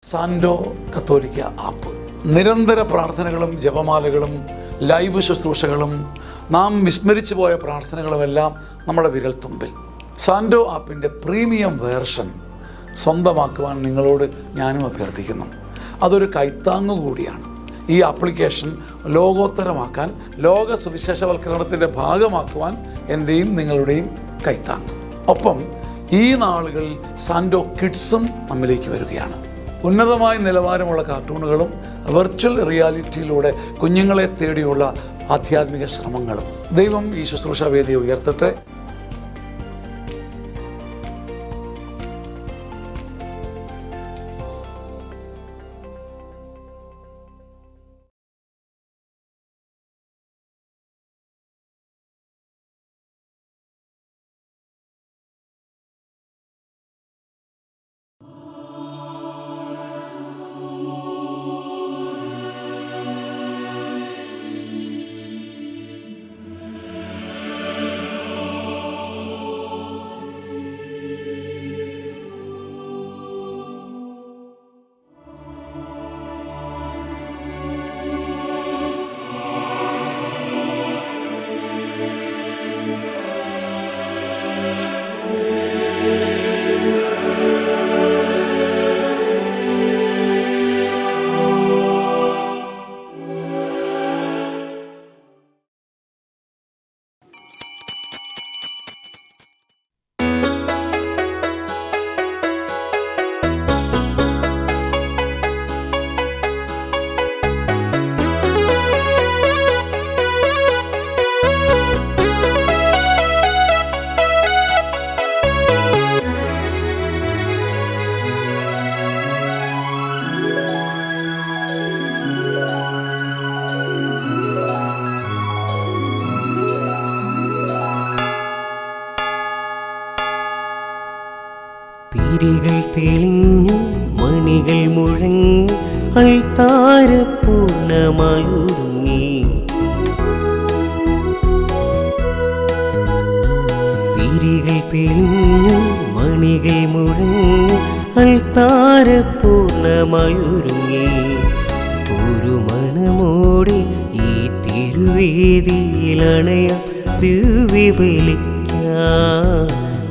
സാൻഡോ കത്തോലിക്ക ആപ്പ് നിരന്തര പ്രാർത്ഥനകളും ജപമാലകളും ലൈവ് ശുശ്രൂഷകളും നാം വിസ്മരിച്ചു പോയ പ്രാർത്ഥനകളുമെല്ലാം നമ്മുടെ വിരൽത്തുമ്പിൽ. സാൻഡോ ആപ്പിൻ്റെ പ്രീമിയം വേർഷൻ സ്വന്തമാക്കുവാൻ നിങ്ങളോട് ഞാനും അഭ്യർത്ഥിക്കുന്നു. അതൊരു കൈത്താങ്ങു കൂടിയാണ്. ഈ ആപ്ലിക്കേഷൻ ലോകോത്തരമാക്കാൻ, ലോക സുവിശേഷവൽക്കരണത്തിൻ്റെ ഭാഗമാക്കുവാൻ എൻ്റെയും നിങ്ങളുടെയും കൈത്താങ്ങ്. ഒപ്പം ഈ നാളുകളിൽ സാൻഡോ കിഡ്സും നമ്മിലേക്ക് വരികയാണ്. ഉന്നതമായ നിലവാരമുള്ള കാർട്ടൂണുകളും വെർച്വൽ റിയാലിറ്റിയിലൂടെ കുഞ്ഞുങ്ങളെ തേടിയുള്ള ആധ്യാത്മിക ശ്രമങ്ങളും. ദൈവം ഈ ശുശ്രൂഷ വേദിയെ ഉയർത്തട്ടെ. തിരികൾ തെളിഞ്ഞു മണികൾ മുഴങ്ങി അൾത്താര പൂർണ്ണമായൊരുങ്ങി. തിരികൾ തെളിഞ്ഞു മണികൾ മുഴങ്ങി അൾത്താര പൂർണ്ണമായൊരുങ്ങി. ഒരു മനമോടെ ഈ തിരുവേദിയിലണയാം ദിവ്യബലിക്കാൻ,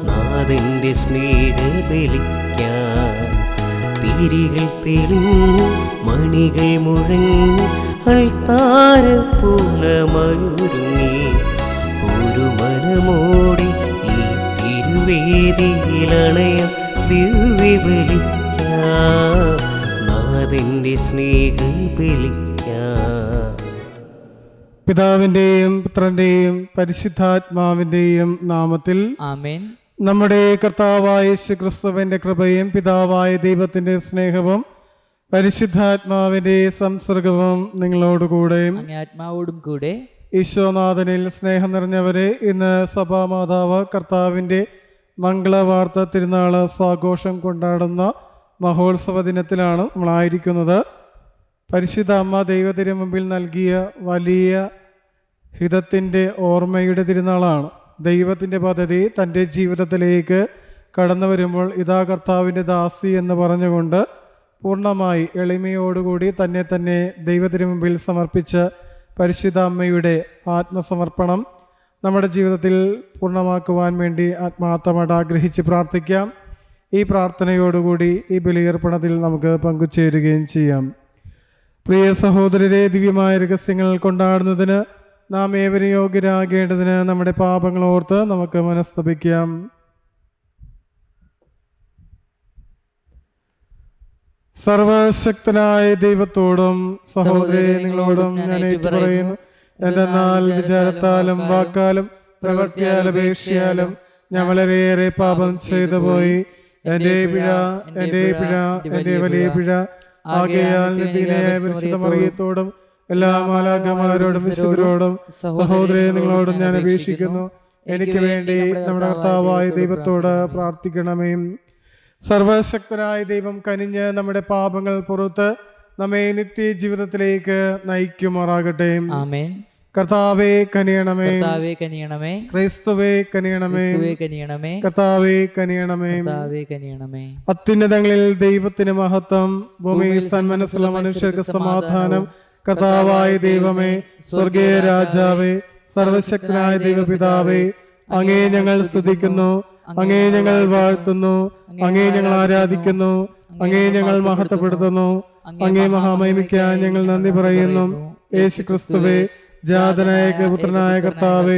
നാഥന്റെ സ്നേഹബലിക്കാൻ. തിരികൾ തെളിഞ്ഞു മണികൾ മുഴങ്ങി അൾത്താര പൂർണ്ണമായൊരുങ്ങി. ഒരു മനമോടി ഈ തിരുവേദിയിലണയാം ദിവ്യബലിക്കാൻ, നാഥന്റെ സ്നേഹബലിക്കാൻ. പിതാവിൻ്റെയും പുത്രൻ്റെയും പരിശുദ്ധാത്മാവിൻ്റെയും നാമത്തിൽ ആമേൻ. നമ്മുടെ കർത്താവായ യേശുക്രിസ്തുവിന്റെ കൃപയും പിതാവായ ദൈവത്തിന്റെ സ്നേഹവും പരിശുദ്ധാത്മാവിന്റെ സംസർഗവും നിങ്ങളോടുകൂടെ ആത്മാവോടും കൂടെ. ഈശോനാഥനിൽ സ്നേഹം നിറഞ്ഞവരെ, ഇന്ന് സഭാമാതാവ് കർത്താവിന്റെ മംഗളവാർത്ത തിരുനാള് സ്വാഘോഷം കൊണ്ടാടുന്ന മഹോത്സവ ദിനത്തിലാണ് നമ്മളായിരിക്കുന്നത്. പരിശുദ്ധ അമ്മ ദൈവത്തിന് മുമ്പിൽ നൽകിയ വലിയ ഹിതത്തിൻ്റെ ഓർമ്മയുടെ തിരുനാളാണ്. ദൈവത്തിൻ്റെ പദ്ധതി തൻ്റെ ജീവിതത്തിലേക്ക് കടന്നു വരുമ്പോൾ ഇതാ കർത്താവിൻ്റെ ദാസി എന്ന് പറഞ്ഞുകൊണ്ട് പൂർണ്ണമായി എളിമയോടുകൂടി തന്നെ ദൈവത്തിന് മുമ്പിൽ സമർപ്പിച്ച പരിശുദ്ധ അമ്മയുടെ ആത്മസമർപ്പണം നമ്മുടെ ജീവിതത്തിൽ പൂർണ്ണമാക്കുവാൻ വേണ്ടി ആത്മാർത്ഥമായിട്ട് ആഗ്രഹിച്ച് പ്രാർത്ഥിക്കാം. ഈ പ്രാർത്ഥനയോടുകൂടി ഈ ബലിയർപ്പണത്തിൽ നമുക്ക് പങ്കുചേരുകയും ചെയ്യാം. പ്രിയ സഹോദരരെ, ദിവ്യമായ രഹസ്യങ്ങൾ കൊണ്ടാടുന്നതിന് നാം ഏവരും യോഗ്യരാകേണ്ടതിന് നമ്മുടെ പാപങ്ങൾ ഓർത്ത് നമുക്ക് മനസ്തപിക്കാം. സർവശക്തനായ ദൈവത്തോടും സഹോദരരെ നിങ്ങളോടും ഞാൻ ഏറ്റുപറയുന്നു, എന്തെന്നാൽ വിചാരത്താലും വാക്കാലും പ്രവൃത്തിയാലും അപേക്ഷയാലും ഞാൻ വളരെയേറെ പാപം ചെയ്തു പോയി. എൻ്റെ പിഴ, എൻ്റെ വലിയ പിഴ. ആകയാൽ നിത്യനായ പരിശുദ്ധ മറിയത്തോടും എല്ലാ മാലാഖമാരോടും വിശുദ്ധരോടും സഹോദരരെ നിങ്ങളോടും ഞാൻ അപേക്ഷിക്കുന്നു, എനിക്ക് വേണ്ടി നമ്മുടെ കർത്താവായ ദൈവത്തോട് പ്രാർത്ഥിക്കണമേ. സർവശക്തനായ ദൈവം കനിഞ്ഞ് നമ്മുടെ പാപങ്ങൾ പുറത്ത് നമ്മെ നിത്യ ജീവിതത്തിലേക്ക് നയിക്കുമാറാകട്ടെ. ആമേൻ. കർത്താവേ കനിയണമേ. കർത്താവേ കനിയണമേ. ക്രിസ്തുവേ കനിയണമേ. ക്രിസ്തുവേ കനിയണമേ. കർത്താവേ കനിയണമേ. കർത്താവേ കനിയണമേ. അത്യുന്നതങ്ങളിൽ ദൈവത്തിന് മഹത്വം, ഭൂമിയിൽ സന്മനസ്സുള്ള മനുഷ്യർക്ക് സമാധാനം. കർത്താവായ ദൈവമേ, സ്വർഗീയ രാജാവേ, സർവശക്തനായ ദൈവപിതാവേ, അങ്ങേ ഞങ്ങൾ സ്തുതിക്കുന്നു, അങ്ങേ ഞങ്ങൾ വാഴ്ത്തുന്നു, അങ്ങേ ഞങ്ങൾ ആരാധിക്കുന്നു, അങ്ങേ ഞങ്ങൾ മഹത്വപ്പെടുത്തുന്നു. അങ്ങേ മഹാമഹിമയ്ക്കായി ഞങ്ങൾ നന്ദി പറയുന്നു. യേശു ക്രിസ്തുവേ, ജാതനായ പുത്രനായ കർത്താവേ,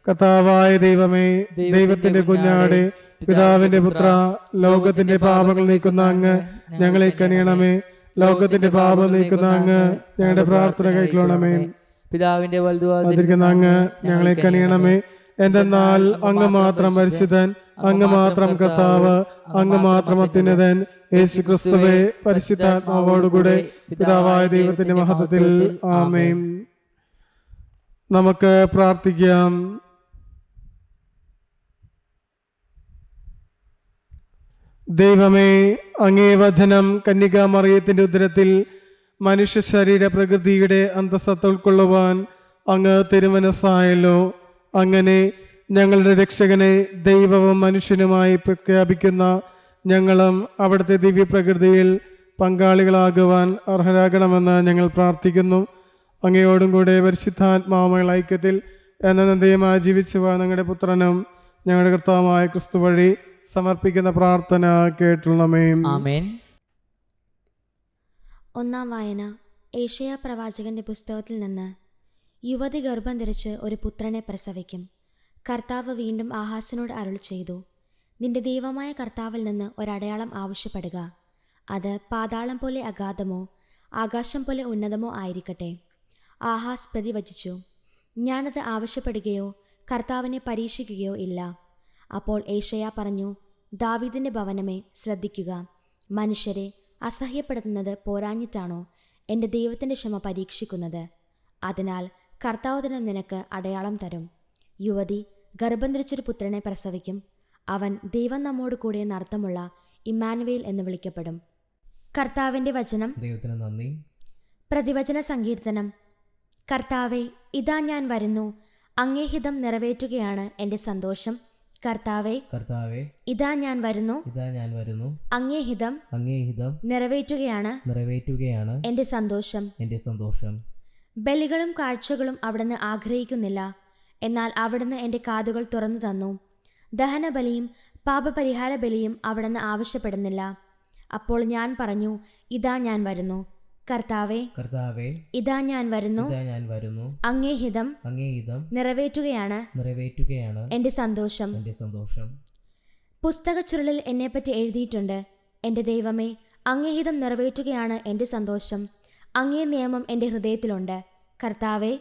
കർത്താവായ ദൈവമേ, ദൈവത്തിന്റെ കുഞ്ഞാടെ, പിതാവിന്റെ പുത്ര, ലോകത്തിന്റെ പാപങ്ങൾ നീക്കുന്ന അങ്ങ് ഞങ്ങളെ കനിയണമേ. ലോകത്തിന്റെ പാപം നീക്കുന്ന അങ്ങ് ഞങ്ങളുടെ പ്രാർത്ഥന കൈക്കൊള്ളണമേ. പിതാവിന്റെ വലുതുവാതിരിക്കുന്ന അങ്ങ് ഞങ്ങളെ കനിയണമേ. എന്തെന്നാൽ അങ്ങ് മാത്രം പരിശുദ്ധൻ, അങ്ങ് മാത്രം കർത്താവ്, അങ്ങ് മാത്രം അത്യുന്നതൻ. യേശു ക്രിസ്തുവേ, പരിശുദ്ധാത്മാവോടുകൂടെ പിതാവായ ദൈവത്തിന്റെ മഹത്വത്തിൽ. ആമേൻ. നമുക്ക് പ്രാർത്ഥിക്കാം. ദൈവമേ, അങ്ങേ വചനം കന്യകാമറിയത്തിന്റെ ഉദരത്തിൽ മനുഷ്യ ശരീര പ്രകൃതിയുടെ അന്തസ്സത്ത ഉൾക്കൊള്ളുവാൻ അങ്ങ് തിരുമനസ്സായല്ലോ. അങ്ങനെ ഞങ്ങളുടെ രക്ഷകനെ ദൈവവും മനുഷ്യനുമായി പ്രഖ്യാപിക്കുന്ന ഞങ്ങളും അവിടുത്തെ ദിവ്യപ്രകൃതിയിൽ പങ്കാളികളാകുവാൻ അർഹരാകണമെന്ന് ഞങ്ങൾ പ്രാർത്ഥിക്കുന്നു. അങ്ങയോടും കൂടെ പരിശുദ്ധാത്മാവുമായുള്ള ഐക്യത്തിൽ എന്നേരമായി ജീവിച്ചു ഞങ്ങളുടെ പുത്രനും ഞങ്ങളുടെ കർത്താവായ ക്രിസ്തു വഴി സമർപ്പിക്കുന്ന പ്രാർത്ഥന കേട്ടുള്ളമേ. ആമേൻ. ഒന്നാം വായന ഏശയ്യാ പ്രവാചകന്റെ പുസ്തകത്തിൽ നിന്ന്. യുവതി ഗർഭം ധരിച്ച് ഒരു പുത്രനെ പ്രസവിക്കും. കർത്താവ് വീണ്ടും ആഹാസിനോട് അരുളി ചെയ്തു, നിന്റെ ദൈവമായ കർത്താവിൽ നിന്ന് ഒരടയാളം ആവശ്യപ്പെടുക. അത് പാതാളം പോലെ അഗാധമോ ആകാശം പോലെ ഉന്നതമോ ആയിരിക്കട്ടെ. ആഹാസ് പ്രതിവചിച്ചു, ഞാനത് ആവശ്യപ്പെടുകയോ കർത്താവിനെ പരീക്ഷിക്കുകയോ ഇല്ല. അപ്പോൾ ഏശയ്യാ പറഞ്ഞു, ദാവീദിന്റെ ഭവനമേ, ശ്രദ്ധിക്കുക. മനുഷ്യരെ അസഹ്യപ്പെടുത്തുന്നത് പോരാഞ്ഞിട്ടാണോ എൻ്റെ ദൈവത്തിൻ്റെ ക്ഷമ പരീക്ഷിക്കുന്നത്? അതിനാൽ കർത്താവ് തന്നെ നിനക്ക് അടയാളം തരും. യുവതി ഗർഭം ധരിച്ചൊരു പുത്രനെ പ്രസവിക്കും. അവൻ ദൈവം നമ്മോട് കൂടെ എന്നർത്ഥമുള്ള ഇമ്മാനുവേൽ എന്ന് വിളിക്കപ്പെടും. കർത്താവിൻ്റെ വചനം. ദൈവത്തിന് നന്ദി. പ്രതിവചന സങ്കീർത്തനം. കർത്താവേ, ഇതാ ഞാൻ വരുന്നു, അങ്ങേ ഹിതം നിറവേറ്റുകയാണ് എൻ്റെ സന്തോഷം. കർത്താവേ, കർത്താവേ, ഇതാ ഞാൻ വരുന്നു, ഇതാ ഞാൻ വരുന്നു, അങ്ങേ ഹിതം നിറവേറ്റുകയാണ് എൻ്റെ സന്തോഷം. എൻ്റെ സന്തോഷം. ബലികളും കാഴ്ചകളും അവിടുന്ന് ആഗ്രഹിക്കുന്നില്ല, എന്നാൽ അവിടുന്ന് എൻ്റെ കാതുകൾ തുറന്നു തന്നു. ദഹനബലിയും പാപപരിഹാര ബലിയും അവിടുന്ന് ആവശ്യപ്പെടുന്നില്ല. അപ്പോൾ ഞാൻ പറഞ്ഞു, ഇതാ ഞാൻ വരുന്നു. കർത്താവേ, ഇതാ ഞാൻ വരുന്നു, അങ്ങേ ഹിതം നിറവേറ്റുകയാണ് എൻ്റെ സന്തോഷം. പുസ്തകച്ചുരുളിൽ എന്നെപ്പറ്റി എഴുതിയിട്ടുണ്ട്. എൻ്റെ ദൈവമേ, അങ്ങേ ഹിതം നിറവേറ്റുകയാണ് എൻ്റെ സന്തോഷം. അങ്ങേ നിയമം എൻ്റെ ഹൃദയത്തിലുണ്ട്. കർത്താവേ,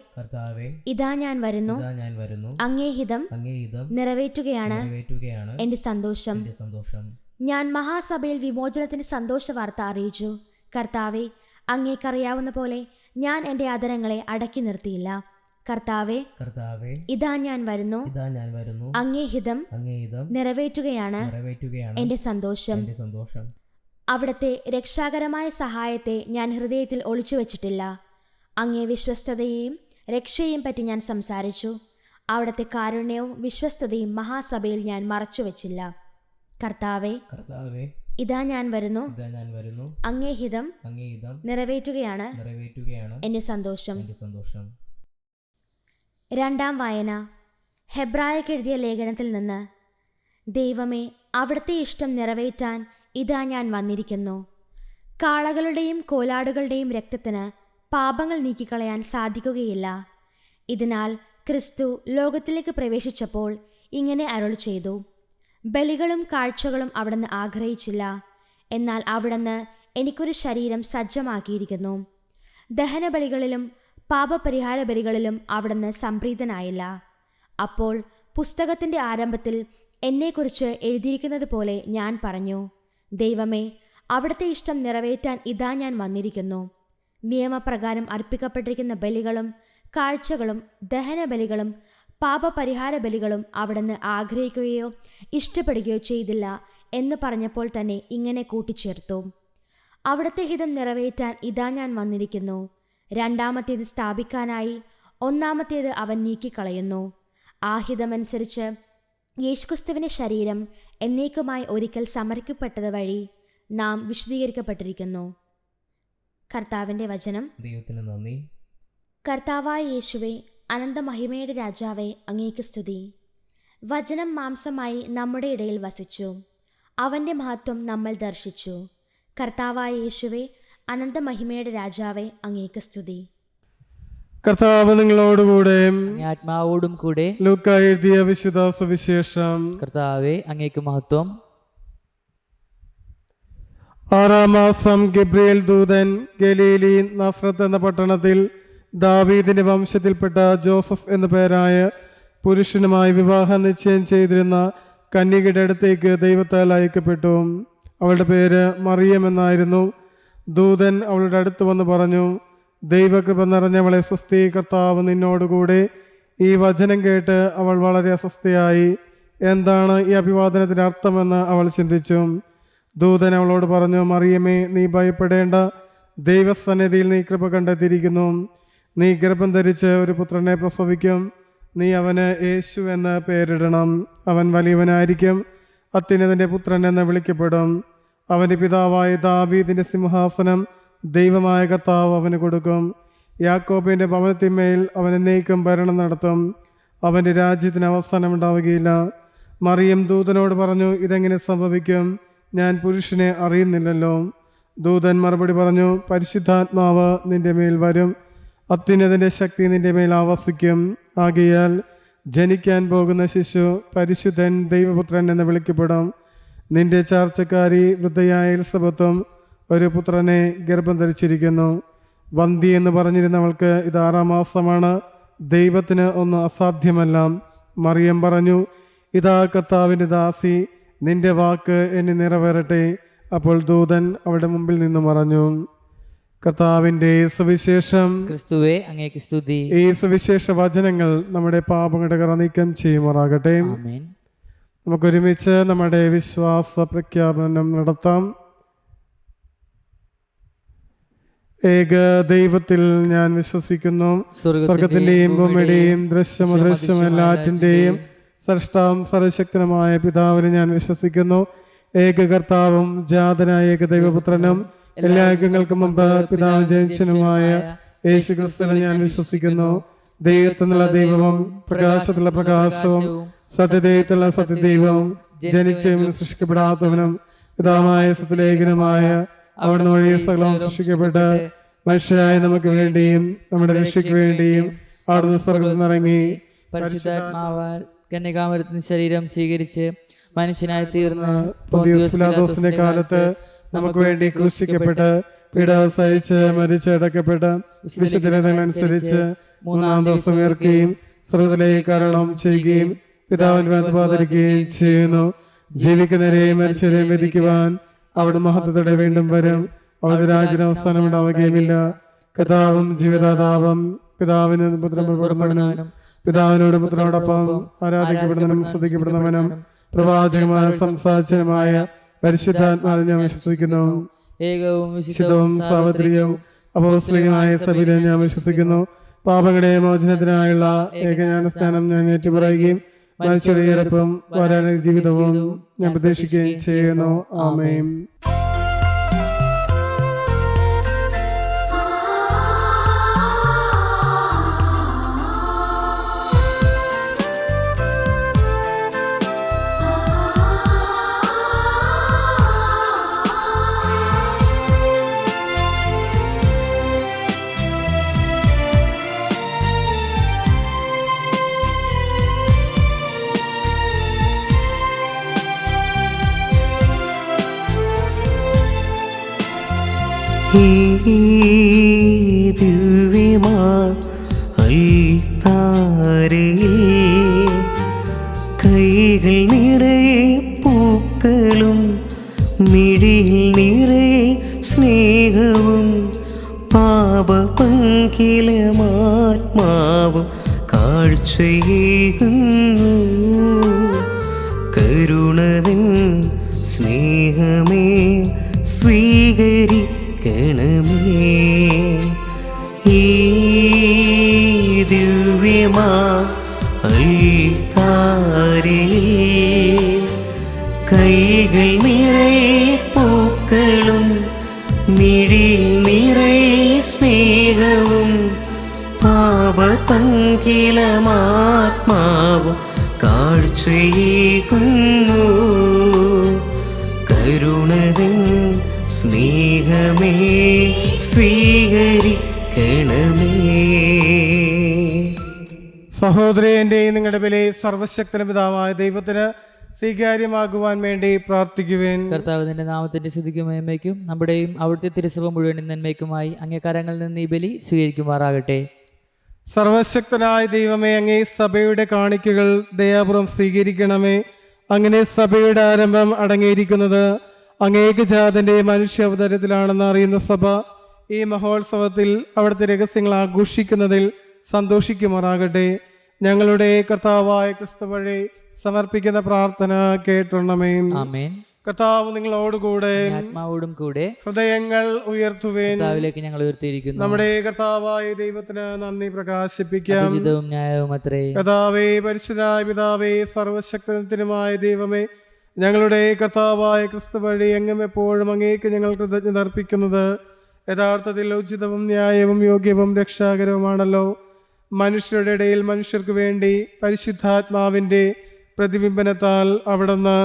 ഇതാ ഞാൻ വരുന്നു, അങ്ങേ ഹിതം നിറവേറ്റുകയാണ് എൻ്റെ സന്തോഷം. ഞാൻ മഹാസഭയിൽ വിമോചനത്തിന് സന്തോഷ വാർത്ത അറിയിച്ചു. കർത്താവേ, അങ്ങേക്കറിയാവുന്ന പോലെ ഞാൻ എൻ്റെ ആദരങ്ങളെ അടക്കി നിർത്തിയില്ല. കർത്താവേ, ഇതാ ഞാൻ വരുന്നു, അങ്ങേ ഹിതം നിറവേറ്റുകയാണ് എൻ്റെ സന്തോഷം. അവിടുത്തെ രക്ഷാകരമായ സഹായത്തെ ഞാൻ ഹൃദയത്തിൽ ഒളിച്ചു വച്ചിട്ടില്ല. അങ്ങേ വിശ്വസ്തതയെയും രക്ഷയെയും പറ്റി ഞാൻ സംസാരിച്ചു. അവിടുത്തെ കാരുണ്യവും വിശ്വസ്തതയും മഹാസഭയിൽ ഞാൻ മറച്ചുവെച്ചില്ല. കർത്താവേ, ഇതാ ഞാൻ വരുന്നു, അങ്ങേ ഹിതം നിറവേറ്റുകയാണ് എൻ്റെ സന്തോഷം. രണ്ടാം വായന ഹെബ്രായർക്കെഴുതിയ ലേഖനത്തിൽ നിന്ന്. ദൈവമേ, അവിടുത്തെ ഇഷ്ടം നിറവേറ്റാൻ ഇതാ ഞാൻ വന്നിരിക്കുന്നു. കാളകളുടെയും കോലാടുകളുടെയും രക്തത്തിന് പാപങ്ങൾ നീക്കിക്കളയാൻ സാധിക്കുകയില്ല. ഇതിനാൽ ക്രിസ്തു ലോകത്തിലേക്ക് പ്രവേശിച്ചപ്പോൾ ഇങ്ങനെ അരുളി ചെയ്തു, ബലികളും കാഴ്ചകളും അവിടുന്ന് ആഗ്രഹിച്ചില്ല, എന്നാൽ അവിടുന്ന് എനിക്കൊരു ശരീരം സജ്ജമാക്കിയിരിക്കുന്നു. ദഹനബലികളിലും പാപപരിഹാര ബലികളിലും അവിടുന്ന് സംപ്രീതനായില്ല. അപ്പോൾ പുസ്തകത്തിൻ്റെ ആരംഭത്തിൽ എന്നെക്കുറിച്ച് എഴുതിയിരിക്കുന്നത് പോലെ ഞാൻ പറഞ്ഞു, ദൈവമേ, അവിടുത്തെ ഇഷ്ടം നിറവേറ്റാൻ ഇതാ ഞാൻ വന്നിരിക്കുന്നു. നിയമപ്രകാരം അർപ്പിക്കപ്പെട്ടിരിക്കുന്ന ബലികളും കാഴ്ചകളും ദഹനബലികളും പാപപരിഹാര ബലികളും അവിടുന്ന് ആഗ്രഹിക്കുകയോ ഇഷ്ടപ്പെടുകയോ ചെയ്തില്ല എന്ന് പറഞ്ഞപ്പോൾ തന്നെ ഇങ്ങനെ കൂട്ടിച്ചേർത്തു, അവിടുത്തെ ഹിതം നിറവേറ്റാൻ ഇതാ ഞാൻ വന്നിരിക്കുന്നു. രണ്ടാമത്തേത് സ്ഥാപിക്കാനായി ഒന്നാമത്തേത് അവൻ നീക്കിക്കളയുന്നു. ആഹിതമനുസരിച്ച് യേശുക്രിസ്തുവിൻ്റെ ശരീരം എന്നേക്കുമായി ഒരിക്കൽ സമർപ്പിക്കപ്പെട്ടത് വഴി നാം വിശദീകരിക്കപ്പെട്ടിരിക്കുന്നു. കർത്താവിൻ്റെ വചനം. ദൈവത്തിന് നന്ദി. കർത്താവായ യേശുവേ, അനന്തമഹിമയുടെ രാജാവേ, അങ്ങേക്ക് സ്തുതി. വചനം മാംസമായി നമ്മുടെ ഇടയിൽ വസിച്ചു, അവൻ്റെ മഹത്വം നമ്മൾ ദർശിച്ചു. കർത്താവായ യേശുവേ, അനന്തമഹിമയുടെ രാജാവേ, അങ്ങേക്ക് സ്തുതി. കർത്താവ് നിങ്ങളോടുകൂടെ. അങ്ങേ ആത്മാവോടും കൂടെ. ലൂക്കാ എഴുതിയ വിശുദ്ധ സുവിശേഷം. കർത്താവേ, അങ്ങേക്ക് മഹത്വം. 6-ാം മാസം ഗബ്രിയേൽ ദൂതൻ ഗലീലി നസ്രത്ത് എന്ന പട്ടണത്തിൽ ദാവീദിന്റെ വംശത്തിൽപ്പെട്ട ജോസഫ് എന്നു പേരായ പുരുഷനുമായി വിവാഹ നിശ്ചയം ചെയ്തിരുന്ന കന്യകയുടെ അടുത്തേക്ക് ദൈവത്താൽ അയക്കപ്പെട്ടു. അവളുടെ പേര് മറിയം എന്നായിരുന്നു. ദൂതൻ അവളുടെ അടുത്ത് വന്ന് പറഞ്ഞു, ദൈവകൃപ നിറഞ്ഞവളെ സ്വസ്തി, കർത്താവ് നിന്നോടുകൂടെ. ഈ വചനം കേട്ട് അവൾ വളരെ അസ്വസ്ഥയായി. എന്താണ് ഈ അഭിവാദനത്തിൻ്റെ അർത്ഥമെന്ന് അവൾ ചിന്തിച്ചു. ദൂതൻ അവളോട് പറഞ്ഞു, മറിയമേ, നീ ഭയപ്പെടേണ്ട, ദൈവസന്നിധിയിൽ നീ കൃപ കണ്ടെത്തിയിരിക്കുന്നു. നീ ഗർഭം ധരിച്ച് ഒരു പുത്രനെ പ്രസവിക്കും. നീ അവന് യേശു എന്ന് പേരിടണം. അവൻ വലിയവനായിരിക്കും, അത്യുന്നതന്റെ പുത്രൻ എന്ന് വിളിക്കപ്പെടും. അവൻ്റെ പിതാവായ ദാവീദിന്റെ സിംഹാസനം ദൈവമായ കർത്താവ് അവന് കൊടുക്കും. യാക്കോബിന്റെ ഭവനത്തിന്മേൽ അവൻ എന്നേക്കും ഭരണം നടത്തും. അവൻ്റെ രാജ്യത്തിന് അവസാനം ഉണ്ടാവുകയില്ല. മറിയം ദൂതനോട് പറഞ്ഞു, ഇതെങ്ങനെ സംഭവിക്കും? ഞാൻ പുരുഷനെ അറിയുന്നില്ലല്ലോ. ദൂതൻ മറുപടി പറഞ്ഞു, പരിശുദ്ധാത്മാവ് നിന്റെ മേൽ വരും, അത്യുന്നതന്റെ ശക്തി നിന്റെ മേൽ ആവസിക്കും. ആകയാൽ ജനിക്കാൻ പോകുന്ന ശിശു പരിശുദ്ധൻ, ദൈവപുത്രൻ എന്ന് വിളിക്കപ്പെടും. നിന്റെ ചാർച്ചക്കാരി വൃദ്ധയായ എലിസബത്തും ഒരു പുത്രനെ ഗർഭം ധരിച്ചിരിക്കുന്നു. വന്തി എന്ന് പറഞ്ഞിരുന്നവൾക്ക് ഇത് 6-ാം മാസമാണ്. ദൈവത്തിന് ഒന്നും അസാധ്യമല്ല. മറിയം പറഞ്ഞു, ഇതാ കർത്താവിൻ്റെ ദാസി, നിന്റെ വാക്ക് എന്നെ നിറവേറട്ടെ. അപ്പോൾ ദൂതൻ അവളുടെ മുമ്പിൽ നിന്ന് മറഞ്ഞു. കർത്താവിൻ്റെ സുവിശേഷം. ക്രിസ്തുവേ, അങ്ങേക്ക് സ്തുതി. ഈ സുവിശേഷ വചനങ്ങൾ നമ്മുടെ പാപങ്ങളുടെ കറ നീക്കം ചെയ്യുമാറാകട്ടെ. ആമേൻ. നമുക്കൊരുമിച്ച് നമ്മുടെ വിശ്വാസ പ്രഖ്യാപനം നടത്താം. ഏക ദൈവത്തിൽ ഞാൻ വിശ്വസിക്കുന്നു. സ്വർഗത്തിന്റെയും ഭൂമിയുടെയും ദൃശ്യമദൃശ്യം എല്ലാറ്റിന്റെയും സൃഷ്ടാവും സർവശക്തനുമായ പിതാവിനെ ഞാൻ വിശ്വസിക്കുന്നു. ഏക കർത്താവും ജാതനായ ഏക ദൈവപുത്രനും എല്ലാ യുഗങ്ങൾക്കും മുമ്പ് പിതാവ് ജനിച്ചനുമായ യേശു ക്രിസ്തുവിനെ ഞാൻ വിശ്വസിക്കുന്നു. ദൈവത്തിനുള്ള ദൈവവും പ്രകാശത്തിലുള്ള പ്രകാശവും സത്യദൈവത്തിലുള്ള സത്യദൈവവും ജനിച്ചവനും സൃഷ്ടിക്കപ്പെടാത്തവനും പിതാവായ സത്യലേഖനുമായ അവിടുന്ന് വഴി സകലവും സൃഷ്ടിക്കപ്പെട്ട് മനുഷ്യരായ നമുക്ക് വേണ്ടിയും നമ്മുടെ രക്ഷയ്ക്ക് വേണ്ടിയും അവിടുന്ന് സ്വർഗ്ഗത്തിൽ നിന്നിറങ്ങി പരിശുദ്ധാത്മാവാൽ കന്യകാമരത്തിന് ശരീരം സ്വീകരിച്ച് മനുഷ്യനായി തീർന്ന് പൊന്തിയോസ് പിലാത്തോസിന്റെ കാലത്ത് നമുക്ക് വേണ്ടി ക്രൂശിക്കപ്പെട്ട് പീഡ സഹിച്ച് മരിച്ചടക്കപ്പെട്ട് വിശുദ്ധനുസരിച്ച് 3-ാം ദിവസം ഉയർക്കുകയും സ്വർഗ്ഗത്തിലേക്ക് ആരോഹണം ചെയ്യുകയും പിതാവിന്റെ വലത്തുഭാഗത്തിരിക്കുകയും ചെയ്യുന്നു. ജീവിക്കുന്നവരെയും മരിച്ചവരെയും വിധിക്കുവാൻ അവിടെ മഹത്വത്തോടെ വീണ്ടും വരും. അവരുടെ രാജ്യത്തിന് അവസാനം ഉണ്ടാവുകയുമില്ല. കർത്താവും ജീവദാതാവും പിതാവിന് പുത്രനും പിതാവിനോട് പുത്രനോടൊപ്പം ആരാധിക്കപ്പെടുന്നവനും സ്തുതിക്കപ്പെടുന്നവനും പ്രവാചകമായ സംസാരിച്ചനുമായ പരിശുദ്ധാത്മാവിനെ ഞാൻ വിശ്വസിക്കുന്നു. ഏകവും വിശുദ്ധവും സാർവത്രികവും അപ്പോസ്തലികമായ സഭയിൽ ഞാൻ വിശ്വസിക്കുന്നു. പാപങ്ങളുടെ മോചനത്തിനായുള്ള ഏകജ്ഞാനസ്നാനം ഞാൻ ഏറ്റുപറയുകയും മനുഷ്യരെയറപ്പും വരാന ജീവിതവും ഞാൻ പ്രതീക്ഷിക്കുകയും ചെയ്യുന്നു. ആമേൻ. ദിവ്യമാ അൽത്താരയിൽ കൈകൾ നിറയെ പൂക്കളും മിഴിയിൽ നിറയെ സ്നേഹവും പാപപങ്കിലമാത്മാവും കാഴ്ചയേകുന്നു. കരുണതൻ സ്നേഹമേ സ്വീകരിക്കണമേ. ഈ ദിവ്യ മാ അൽത്താരയിൽ കൈകൾ നിറയെ പൂക്കളും മിഴിയിൽ നിറയെ സ്നേഹവും പാപപങ്കിലമാത്മാവും കാഴ്ചയേകുന്നു. കരുണതൻ സ്നേഹമേ സ്വീകരിക്കണമേ. സഹോദരന്റെയും നിങ്ങളുടെ ബലി സർവശക്തന പിതാവായ ദൈവത്തിന് സ്വീകാര്യമാകുവാൻ വേണ്ടി പ്രാർത്ഥിക്കുവേൻ. കർത്താവ് നിന്റെ നാമത്തിന്റെ സ്തുതിക്കും മേന്മയ്ക്കും നമ്മുടെയും അവിടുത്തെ തിരുസഭ മുഴുവൻ നന്മയ്ക്കുമായി അങ്ങേ കരങ്ങളിൽ നിന്ന് ഈ ബലി സ്വീകരിക്കുമാറാകട്ടെ. സർവശക്തനായ ദൈവമേ, അങ്ങേ സഭയുടെ കാണിക്കകൾ ദയാപൂർവം സ്വീകരിക്കണമേ. അങ്ങനെ സഭയുടെ ആരംഭം അടങ്ങിയിരിക്കുന്നത് അങ്ങേക്ക് ജാതന്റെ മനുഷ്യ അവതാരത്തിലാണെന്ന് അറിയുന്ന സഭ ഈ മഹോത്സവത്തിൽ അവിടുത്തെ രഹസ്യങ്ങൾ ആഘോഷിക്കുന്നതിൽ സന്തോഷിക്കുമാറാകട്ടെ. ഞങ്ങളുടെ കർത്താവായ ക്രിസ്തു വഴി സമർപ്പിക്കുന്ന പ്രാർത്ഥന കേട്ടണമേ. ആമേൻ. കർത്താവ് നിങ്ങളോടുകൂടെ, ആത്മാവോടും കൂടെ. ഹൃദയങ്ങൾ ഉയർത്തുവേൻ. കർത്താവിലേക്ക് ഞങ്ങൾ ഉയർത്തിയിരിക്കുന്നു. നമ്മുടെ കർത്താവായ ദൈവത്തിന് നന്ദി പ്രകാശിപ്പിക്കാം. ഉചിതവും ന്യായവും അത്രേ. കർത്താവേ, പരിശുദ്ധനായ പിതാവേ, സർവശക്തനുമായ ദൈവമേ, ഞങ്ങളുടെ കർത്താവായ ക്രിസ്തു വഴി എങ്ങും എപ്പോഴും അങ്ങേക്ക് ഞങ്ങൾ കൃതജ്ഞത അർപ്പിക്കുന്നത് യഥാർത്ഥത്തിൽ ഉചിതവും ന്യായവും യോഗ്യവും രക്ഷാകരവുമാണല്ലോ. മനുഷ്യരുടെ ഇടയിൽ മനുഷ്യർക്ക് വേണ്ടി പരിശുദ്ധാത്മാവിൻ്റെ പ്രതിബിംബനത്താൽ അവിടുന്ന്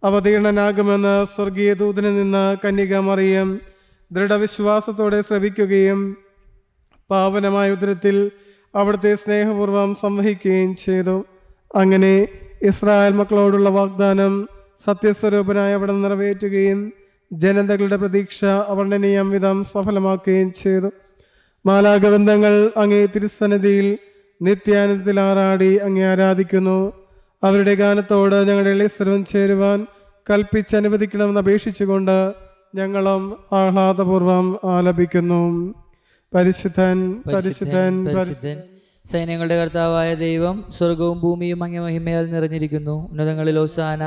അവതീർണനാകുമെന്ന് സ്വർഗീയ ദൂതനിൽ നിന്ന് കന്യക മറിയം ദൃഢവിശ്വാസത്തോടെ ശ്രവിക്കുകയും പാവനമായ ഉദരത്തിൽ അവിടുത്തെ സ്നേഹപൂർവ്വം സംവഹിക്കുകയും ചെയ്തു. അങ്ങനെ ഇസ്രായേൽ മക്കളോടുള്ള വാഗ്ദാനം സത്യസ്വരൂപനായി അവിടെ നിറവേറ്റുകയും ജനതകളുടെ പ്രതീക്ഷ അവർണ്ണനീയം വിധം സഫലമാക്കുകയും ചെയ്തു. മാലാകവൃന്ദങ്ങൾ അങ്ങേ തിരുസന്നിധിയിൽ നിത്യാനന്ദത്തിൽ ആറാടി അങ്ങേ ആരാധിക്കുന്നു. അവരുടെ ഗാനത്തോട് ഞങ്ങളുടെ എളിയസ്വരം ചേരുവാൻ കൽപ്പിച്ചനുവദിക്കണമെന്ന് അപേക്ഷിച്ചുകൊണ്ട് ഞങ്ങളും ആഹ്ലാദപൂർവം ആലപിക്കുന്നു. പരിശുദ്ധൻ പരിശുദ്ധൻ പരിശുദ്ധൻ സൈന്യങ്ങളുടെ കർത്താവായ ദൈവം, സ്വർഗവും ഭൂമിയും അങ്ങേ മഹിമയാൽ നിറഞ്ഞിരിക്കുന്നു. ഉന്നതങ്ങളിൽ ഹോസാന.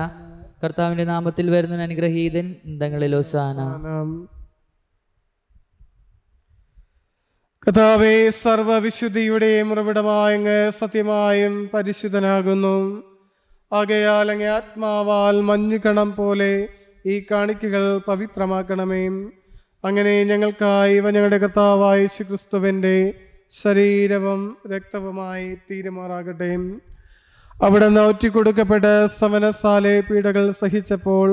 കർത്താവിന്റെ നാമത്തിൽ വരുന്ന അനുഗ്രഹീതൻ. ഉന്നതങ്ങളിൽ ഹോസാന. കർത്താവേ, സർവവിശുദ്ധിയുടെയും ഉറവിടമായ അങ്ങ് സത്യമായും പരിശുദ്ധനാകുന്നു. ആകയാൽ അങ്ങേ ആത്മാവാൽ മഞ്ഞുകണം പോലെ ഈ കാണിക്കകൾ പവിത്രമാക്കണമേ. അങ്ങനെ ഞങ്ങൾക്കായി ഇവ ഞങ്ങളുടെ കർത്താവായ യേശുക്രിസ്തുവിൻ്റെ ശരീരവും രക്തവുമായി തീരുമാറാകട്ടെ. അവിടുന്ന് ഒറ്റിക്കൊടുക്കപ്പെട്ട് സമനസാലെ പീഡകൾ സഹിച്ചപ്പോൾ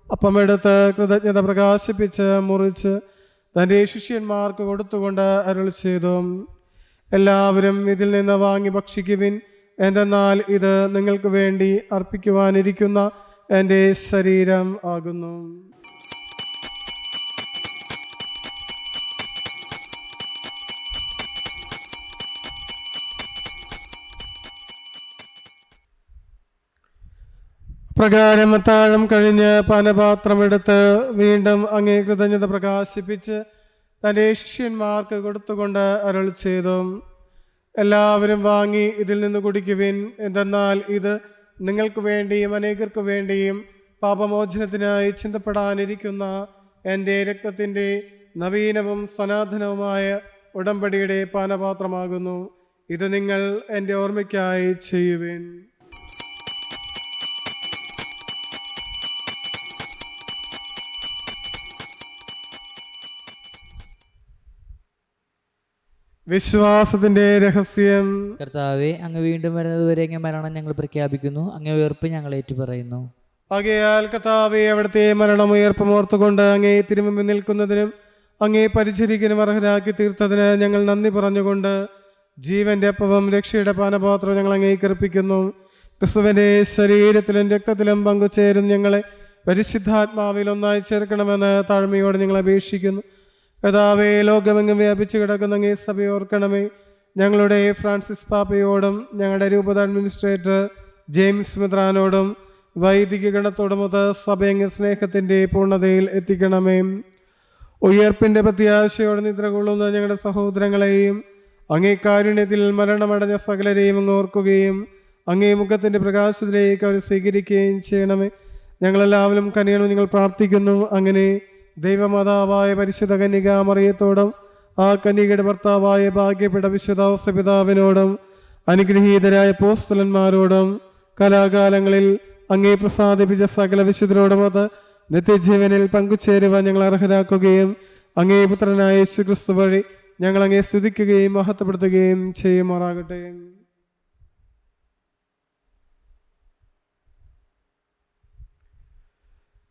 അപ്പമെടുത്ത് കൃതജ്ഞത പ്രകാശിപ്പിച്ച് മുറിച്ച് തൻ്റെ ശിഷ്യന്മാർക്ക് കൊടുത്തുകൊണ്ട് അരുൾ ചെയ്തു, എല്ലാവരും ഇതിൽ നിന്ന് വാങ്ങി ഭക്ഷിക്കുവിൻ. എന്തെന്നാൽ ഇത് നിങ്ങൾക്ക് വേണ്ടി അർപ്പിക്കുവാനിരിക്കുന്ന എൻ്റെ ശരീരം ആകുന്നു. പ്രകാരം അത്താഴം കഴിഞ്ഞ് പാനപാത്രമെടുത്ത് വീണ്ടും അങ്ങേ കൃതജ്ഞത പ്രകാശിപ്പിച്ച് തൻ്റെ ശിഷ്യന്മാർക്ക് കൊടുത്തുകൊണ്ട് അരുൾ ചെയ്തു, എല്ലാവരും വാങ്ങി ഇതിൽ നിന്ന് കുടിക്കുവിൻ. എന്തെന്നാൽ ഇത് നിങ്ങൾക്ക് വേണ്ടിയും അനേകർക്ക് വേണ്ടിയും പാപമോചനത്തിനായി ചിന്തപ്പെടാനിരിക്കുന്ന എൻ്റെ രക്തത്തിൻ്റെ നവീനവും സനാതനവുമായ ഉടമ്പടിയുടെ പാനപാത്രമാകുന്നു. ഇത് നിങ്ങൾ എൻ്റെ ഓർമ്മയ്ക്കായി ചെയ്യുവിൻ. വിശ്വാസത്തിന്റെ രഹസ്യം. കർത്താവെ, അങ്ങ് വീണ്ടും വരുന്നതുവരെ അങ്ങ് മരണം ഞങ്ങൾ പ്രഖ്യാപിക്കുന്നു. അങ്ങ് ഉയർപ്പ് ഞങ്ങൾ ഏറ്റുപറയുന്നു. ആകയാൽ കർത്താവെ, അവിടുത്തെ മരണം ഉയർപ്പും ഓർത്തുകൊണ്ട് അങ്ങേ തിരുമുമ്പിൽ നിൽക്കുന്നതിനും അങ്ങേ പരിചരിക്കാനും അർഹരാക്കി തീർത്തതിന് ഞങ്ങൾ നന്ദി പറഞ്ഞുകൊണ്ട് ജീവന്റെ അപ്പവും രക്ഷയുടെ പാനപാത്രം ഞങ്ങൾ അങ്ങേക്ക് അർപ്പിക്കുന്നു. ക്രിസ്തുവിന്റെ ശരീരത്തിലും രക്തത്തിലും പങ്കുചേരും ഞങ്ങളെ പരിശുദ്ധാത്മാവിൽ ഒന്നായി ചേർക്കണമെന്ന് താഴ്മയോടെ ഞങ്ങൾ അപേക്ഷിക്കുന്നു. കർത്താവേ, ലോകമെങ്ങും വ്യാപിച്ചു കിടക്കുന്ന അങ്ങേ സഭയെ ഓർക്കണമേ. ഞങ്ങളുടെ ഫ്രാൻസിസ് പാപ്പയോടും ഞങ്ങളുടെ രൂപത അഡ്മിനിസ്ട്രേറ്റർ ജെയിംസ് മെത്രാനോടും വൈദിക ഗണത്തോടുമൊത്ത് സഭയങ്ങ് സ്നേഹത്തിൻ്റെ പൂർണ്ണതയിൽ എത്തിക്കണമേ. ഉയർപ്പിൻ്റെ പ്രത്യാശയോടെ നിദ്ര കൊള്ളുന്ന ഞങ്ങളുടെ സഹോദരങ്ങളെയും അങ്ങേ കാരുണ്യത്തിൽ മരണമടഞ്ഞ സകലരെയും അങ്ങ് ഓർക്കുകയും അങ്ങേ മുഖത്തിൻ്റെ പ്രകാശത്തിലേക്ക് അവർ സ്വീകരിക്കുകയും ചെയ്യണമേ. ഞങ്ങളെല്ലാവരും കനിയണം നിങ്ങൾ പ്രാർത്ഥിക്കുന്നു. അങ്ങനെ ദൈവമാതാവായ പരിശുദ്ധ കന്യക മറിയത്തോടും ആ കന്യകയുടെ ഭർത്താവായ ഭാഗ്യപ്പെട്ട വിശുദ്ധ പിതാവിനോടും അനുഗ്രഹീതരായ അപ്പോസ്തലന്മാരോടും കലാകാലങ്ങളിൽ അങ്ങേ പ്രസാദിപ്പിച്ച സകല വിശുദ്ധരോടും അത് നിത്യജീവനിൽ പങ്കുചേരുവാൻ ഞങ്ങൾ അർഹരാക്കുകയും അങ്ങേ പുത്രനായ യേശു ക്രിസ്തു വഴി ഞങ്ങൾ അങ്ങേ സ്തുതിക്കുകയും മഹത്വപ്പെടുത്തുകയും ചെയ്യുമാറാകട്ടെ.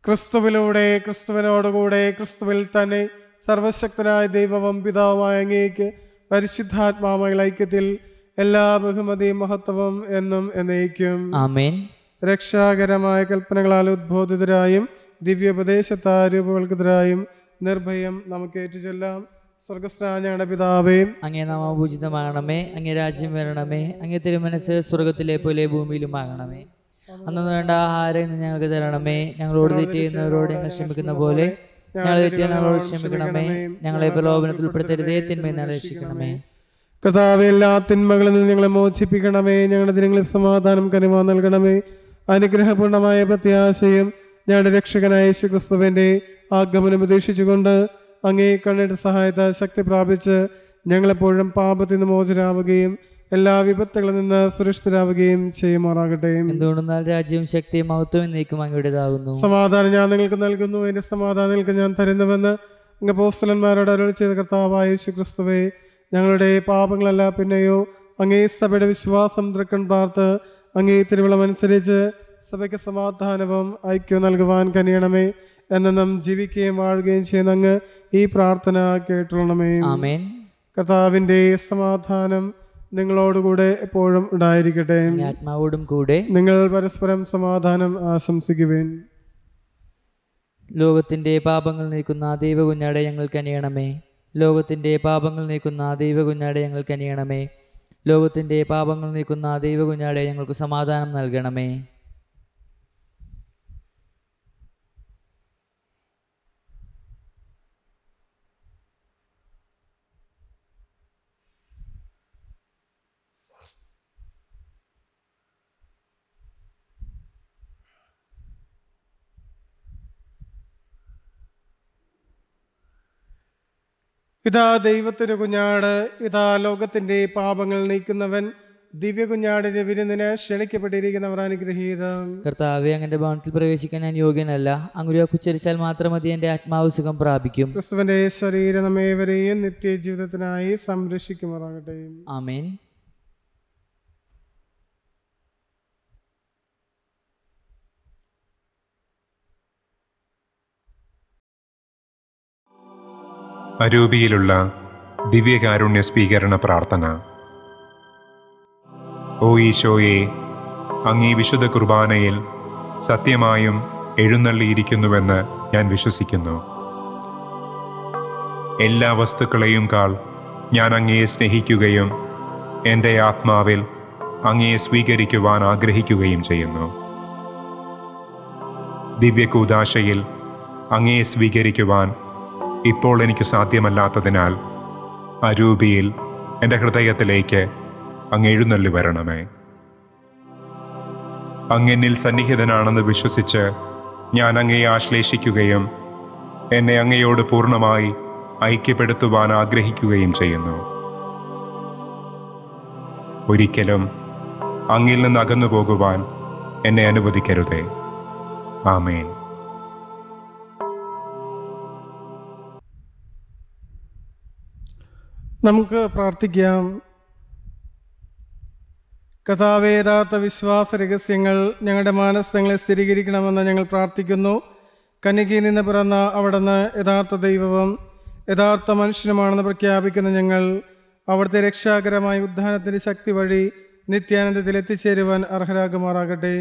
ക്രിസ്തുവിലൂടെ, ക്രിസ്തുവിനോടുകൂടെ, ക്രിസ്തുവിൽ തന്നെ സർവശക്തനായ ദൈവവും പിതാവുമായ അങ്ങേക്ക് പരിശുദ്ധാത്മാവുമായുള്ള ഐക്യത്തിൽ എല്ലാ ബഹുമതിയും മഹത്വവും എന്നും എന്നേക്കും. ആമേൻ. രക്ഷാകരമായ കൽപ്പനകളാൽ ഉദ്ബോധിതരായും ദിവ്യോപദേശത്താൽ രൂപകൽക്കൃതരായും നിർഭയം നമുക്ക് ഏറ്റുചൊല്ലാം. സ്വർഗസ്ഥനായ ഞങ്ങളുടെ പിതാവേ, അങ്ങേ നാമം പൂജിതമാകണമേ. അങ്ങേ രാജ്യം വരണമേ. അങ്ങേ തിരുമനസ് സ്വർഗത്തിലെ പോലെ ഭൂമിയിലും ആകണമേ. അന്നു വേണ്ട ആഹാരം ഇന്ന് ഞങ്ങൾക്ക് തരണമേ. ഞങ്ങളോട് തെറ്റ് ചെയ്യുന്നവരോട് ഞങ്ങൾ ക്ഷമിക്കുന്ന പോലെ ഞങ്ങൾ തെറ്റ് ഞങ്ങളോട് ക്ഷമിക്കണമേ. ഞങ്ങളെ പ്രലോഭനത്തിൽ ഉൾപ്പെടുത്തരുതേ, തിന്മയിൽ നിന്ന് രക്ഷിക്കണമേ. കർത്താവേ, എല്ലാ തിന്മകളിൽ നിന്ന് ഞങ്ങളെ മോചിപ്പിക്കണമേ. ഞങ്ങളുടെ ദിനങ്ങളിൽ സമാധാനം കനിവാ നൽകണമേ. അനുഗ്രഹപൂർണമായ പ്രത്യാശയും ഞങ്ങളുടെ രക്ഷകനായ യേശു ക്രിസ്തുവിന്റെ ആഗമനം പ്രതീക്ഷിച്ചുകൊണ്ട് അങ്ങേ കണ്ണിന്റെ സഹായത്താൽ ശക്തി പ്രാപിച്ച് ഞങ്ങളെപ്പോഴും പാപത്തിൽ നിന്ന് മോചരാവുകയും എല്ലാ വിപത്തുകളിൽ നിന്ന് സുരക്ഷിതരാവുകയും ചെയ്യുമാറാകട്ടെ. എന്തുകൊണ്ടെന്നാൽ രാജ്യവും ശക്തിയും മഹത്വവും എന്നേക്കും അങ്ങയുടേതാകുന്നു. സമാധാനം ഞാൻ നിങ്ങൾക്ക് നൽകുന്നു, എന്റെ സമാധാനം നിങ്ങൾക്ക് ഞാൻ തരുന്നുവെന്ന് അങ്ങ് അപ്പോസ്തലന്മാരോട് അരുളി ചെയ്ത കർത്താവായ യേശു ക്രിസ്തുവേ, ഞങ്ങളുടെ പാപങ്ങളല്ല പിന്നെയോ അങ്ങേ സഭയുടെ വിശ്വാസം തൃക്കൺ പാർത്ത് അങ്ങേ തിരുവിളമനുസരിച്ച് സഭയ്ക്ക് സമാധാനവും ഐക്യവും നൽകുവാൻ കനിയണമേ. എന്നും ജീവിക്കുകയും വാഴുകയും ചെയ്യുന്ന അങ്ങ് ഈ പ്രാർത്ഥന കേട്ടുകൊള്ളണമേ. ആമേൻ. കർത്താവിന്റെ സമാധാനം നിങ്ങളോടുകൂടെ എപ്പോഴും ഉണ്ടായിരിക്കട്ടെ. ആത്മാവോടും കൂടെ. നിങ്ങൾ പരസ്പരം സമാധാനം ആശംസിക്കുവേൻ. ലോകത്തിന്റെ പാപങ്ങൾ നീക്കുന്ന ദൈവകുഞ്ഞാടെ ഞങ്ങൾക്ക് അനിയണമേ. ലോകത്തിന്റെ പാപങ്ങൾ നീക്കുന്ന ദൈവകുഞ്ഞാടെ ഞങ്ങൾക്ക് അനിയണമേ. ലോകത്തിന്റെ പാപങ്ങൾ നീക്കുന്ന ദൈവകുഞ്ഞാടെ ഞങ്ങൾക്ക് സമാധാനം നൽകണമേ. ഇതാ ദൈവത്തിന്റെ കുഞ്ഞാട്, ഇതാ ലോകത്തിന്റെ പാപങ്ങൾ നീക്കുന്നവൻ. ദിവ്യ കുഞ്ഞാടിന്റെ വിരുന്നിന് ക്ഷണിക്കപ്പെട്ടിരിക്കുന്നവർ അനുഗ്രഹീതം. കർത്താവേ, അങ്ങന്റെ ഭവനത്തിൽ പ്രവേശിക്കാൻ ഞാൻ യോഗ്യനല്ല. അങ്ങ് ഉച്ചരിച്ചാൽ മാത്രം മതി, എന്റെ ആത്മാവ് സുഖം പ്രാപിക്കും. ക്രിസ്തുവിന്റെ ശരീരം നമ്മേവരെയും നിത്യജീവിതത്തിനായി സംരക്ഷിക്കുമാറാകട്ടെ. ആമേൻ. അരൂപിയിലുള്ള ദിവ്യകാരുണ്യ സ്വീകരണ പ്രാർത്ഥന. ഓ ഈശോയെ, അങ്ങീ വിശുദ്ധ കുർബാനയിൽ സത്യമായും എഴുന്നള്ളിയിരിക്കുന്നുവെന്ന് ഞാൻ വിശ്വസിക്കുന്നു. എല്ലാ വസ്തുക്കളെയും കാൾ ഞാൻ അങ്ങയെ സ്നേഹിക്കുകയും എൻ്റെ ആത്മാവിൽ അങ്ങയെ സ്വീകരിക്കുവാൻ ആഗ്രഹിക്കുകയും ചെയ്യുന്നു. ദിവ്യകൂദാശയിൽ അങ്ങയെ സ്വീകരിക്കുവാൻ ഇപ്പോൾ എനിക്ക് സാധ്യമല്ലാത്തതിനാൽ അരൂപിയിൽ എൻ്റെ ഹൃദയത്തിലേക്ക് അങ്ങ് എഴുന്നള്ളി വരണമേ. അങ്ങെന്നിൽ സന്നിഹിതനാണെന്ന് വിശ്വസിച്ച് ഞാൻ അങ്ങയെ ആശ്ലേഷിക്കുകയും എന്നെ അങ്ങയോട് പൂർണ്ണമായി ഐക്യപ്പെടുത്തുവാൻ ആഗ്രഹിക്കുകയും ചെയ്യുന്നു. ഒരിക്കലും അങ്ങിൽ നിന്ന് അകന്നു പോകുവാൻ എന്നെ അനുവദിക്കരുതേ. ആമേൻ. നമുക്ക് പ്രാർത്ഥിക്കാം. കർത്താവേ, യഥാർത്ഥ വിശ്വാസ രഹസ്യങ്ങൾ ഞങ്ങളുടെ മാനസങ്ങളെ സ്ഥിരീകരിക്കണമെന്ന് ഞങ്ങൾ പ്രാർത്ഥിക്കുന്നു. കന്യകയിൽ നിന്ന് പിറന്ന അവിടുന്ന് യഥാർത്ഥ ദൈവവും യഥാർത്ഥ മനുഷ്യനുമാണെന്ന് പ്രഖ്യാപിക്കുന്ന ഞങ്ങൾ അവിടുത്തെ രക്ഷാകരമായ ഉദ്ധാനത്തിൻ്റെ ശക്തി വഴി നിത്യാനന്ദത്തിൽ എത്തിച്ചേരുവാൻ അർഹരാകുമാറാകട്ടെ.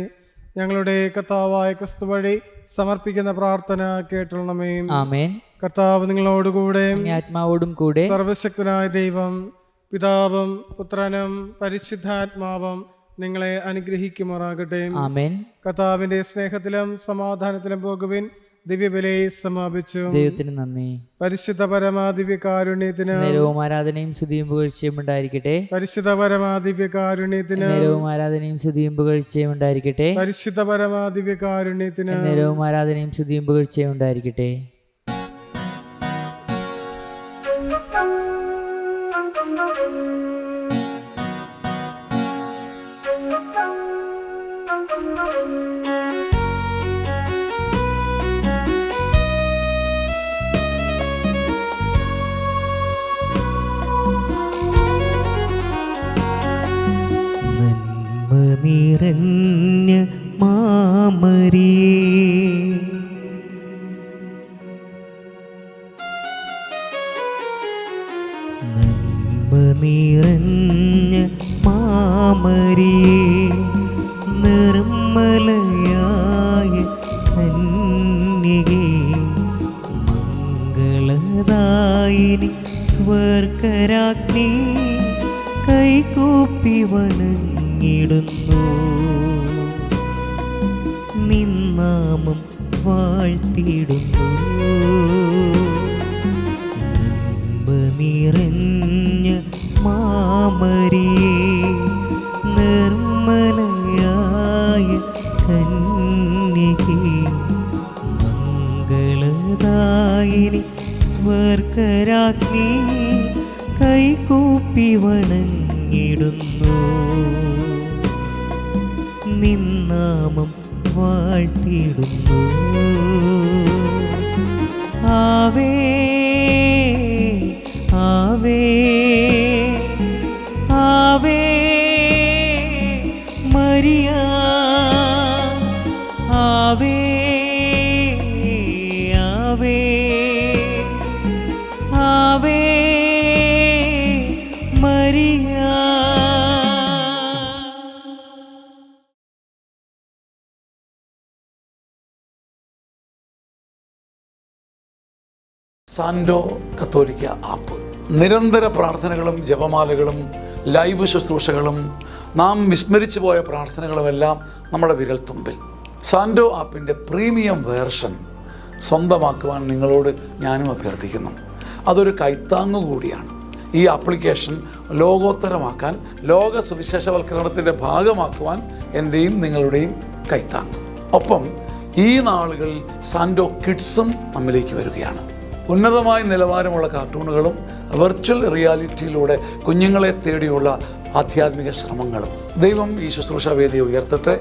ഞങ്ങളുടെ കർത്താവായ ക്രിസ്തു വഴി സമർപ്പിക്കുന്ന പ്രാർത്ഥന കേട്ടുള്ളണമേ. ആമേൻ. കർത്താവ് നിങ്ങളോടുകൂടെ, ആത്മാവോടും കൂടെ. സർവശക്തനായ ദൈവം പിതാവും പുത്രനും പരിശുദ്ധാത്മാവും നിങ്ങളെ അനുഗ്രഹിക്കുമാറാകട്ടെ. ആമേൻ. കർത്താവിന്റെ സ്നേഹത്തിലും സമാധാനത്തിലും പോകുവിൻ. ദിവ്യബലിയെ സമാപിച്ചു. ദൈവത്തിന് നന്ദി. പരിശുദ്ധ പരമാദിവ്യ കാരുണ്യത്തിന് നേരവും ആരാധനയും സ്തുതിയും പുകഴ്ചയും ഉണ്ടായിരിക്കട്ടെ. പരിശുദ്ധ പരമാദിവ്യ കാരുണ്യത്തിന് നേരവും ആരാധനയും സ്തുതിയും പുകഴ്ചയും ഉണ്ടായിരിക്കട്ടെ. പരിശുദ്ധ പരമാദിവ്യ കാരുണ്യത്തിന് നേരവും ആരാധനയും സ്തുതിയും പുകഴ്ചയും ഉണ്ടായിരിക്കട്ടെ. നന്മ നിറഞ്ഞ മാമരിയേ നന്മ നിറഞ്ഞ മാമരിയേ നിർമ്മലയായ കന്യകേ മംഗളദായിനി സ്വർഗരാജ്ഞി കൈകൂപ്പി വണങ്ങിടുന്നു നിന്നാമം വാഴ്ത്തിടുന്നു നന്മ നിറഞ്ഞ മാമരിയേ നിർമ്മലയായ കന്യകേ മംഗളദായിനി സ്വർഗരാജ്ഞി കൈകൂപ്പി വണങ്ങിടുന്നു നിന്നാമം വാഴ്ത്തിടുന്നു ആവേ ആവേ ആവേ മരിയ ആവേ ആവേ ആവേ മരിയ. സാൻഡോ കത്തോലിക്ക ആപ്പ് നിരന്തര പ്രാർത്ഥനകളും ജപമാലകളും ലൈവ് ശുശ്രൂഷകളും നാം വിസ്മരിച്ചു പോയ പ്രാർത്ഥനകളുമെല്ലാം നമ്മുടെ വിരൽത്തുമ്പിൽ. സാൻഡോ ആപ്പിൻ്റെ പ്രീമിയം വേർഷൻ സ്വന്തമാക്കുവാൻ നിങ്ങളോട് ഞാനും അഭ്യർത്ഥിക്കുന്നു. അതൊരു കൈത്താങ്ങു കൂടിയാണ്. ഈ ആപ്ലിക്കേഷൻ ലോകോത്തരമാക്കാൻ, ലോക സുവിശേഷവൽക്കരണത്തിൻ്റെ ഭാഗമാക്കുവാൻ എൻ്റെയും നിങ്ങളുടെയും കൈത്താങ്ങ്. ഒപ്പം ഈ നാളുകളിൽ സാൻഡോ കിഡ്സും നമ്മിലേക്ക് വരികയാണ്. ഉന്നതമായ നിലവാരമുള്ള കാർട്ടൂണുകളും വെർച്വൽ റിയാലിറ്റിയിലൂടെ കുഞ്ഞുങ്ങളെ തേടിയുള്ള ആധ്യാത്മിക ശ്രമങ്ങളും. ദൈവം ഈ ശുശ്രൂഷ വേദിയെ ഉയർത്തട്ടെ.